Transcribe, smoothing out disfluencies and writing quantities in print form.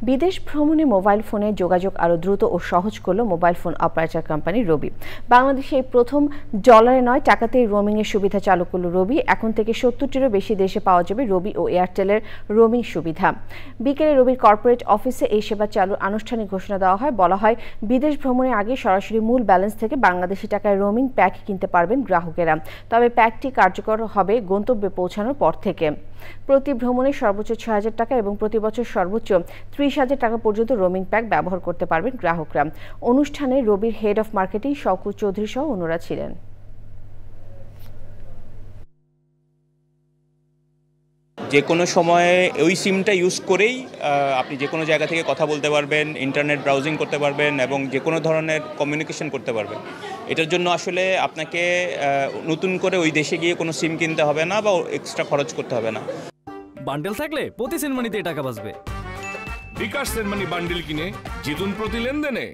বিদেশ ভ্রমণে মোবাইল ফোনে যোগাযোগ আরও দ্রুত ও সহজ করল মোবাইল ফোন অপারেটর কোম্পানি রবি। বাংলাদেশে এই প্রথম ডলারে নয় টাকাতেই রোমিংয়ের সুবিধা চালু করল রবি। এখন থেকে ৭০টিরও বেশি দেশে পাওয়া যাবে রবি ও এয়ারটেলের রোমিং সুবিধা। বিকেলে রবির কর্পোরেট অফিসে এই সেবা চালুর আনুষ্ঠানিক ঘোষণা দেওয়া হয়। বলা হয়, বিদেশ ভ্রমণের আগে সরাসরি মূল ব্যালেন্স থেকে বাংলাদেশি টাকায় রোমিং প্যাক কিনতে পারবেন গ্রাহকেরা। তবে প্যাকটি কার্যকর হবে গন্তব্যে পৌঁছানোর পর থেকে। প্রতি ভ্রমণে সর্বোচ্চ ৬,০০০ টাকা এবং প্রতি বছর সর্বোচ্চ ৩০,০০০ টাকা পর্যন্ত রোমিং প্যাক ব্যবহার করতে পারবেন গ্রাহকরা। অনুষ্ঠানে রবির head of marketing Shawkat Chowdhury সহ অন্যরা ছিলেন। যে কোনো সময়ে ওই সিমটা ইউজ করেই আপনি যে কোনো জায়গা থেকে কথা বলতে পারবেন, ইন্টারনেট ব্রাউজিং করতে পারবেন এবং যে কোনো ধরনের কমিউনিকেশন করতে পারবেন। এটার জন্য আসলে আপনাকে নতুন করে ওই দেশে গিয়ে কোনো সিম কিনতে হবে না বা এক্সট্রা খরচ করতে হবে না। বান্ডেল থাকলে প্রতি সেনমানিতে টাকা বাঁচবে। বিকাশ সেনমানি বান্ডেল কিনে জিতুন প্রতি লেনদেনে।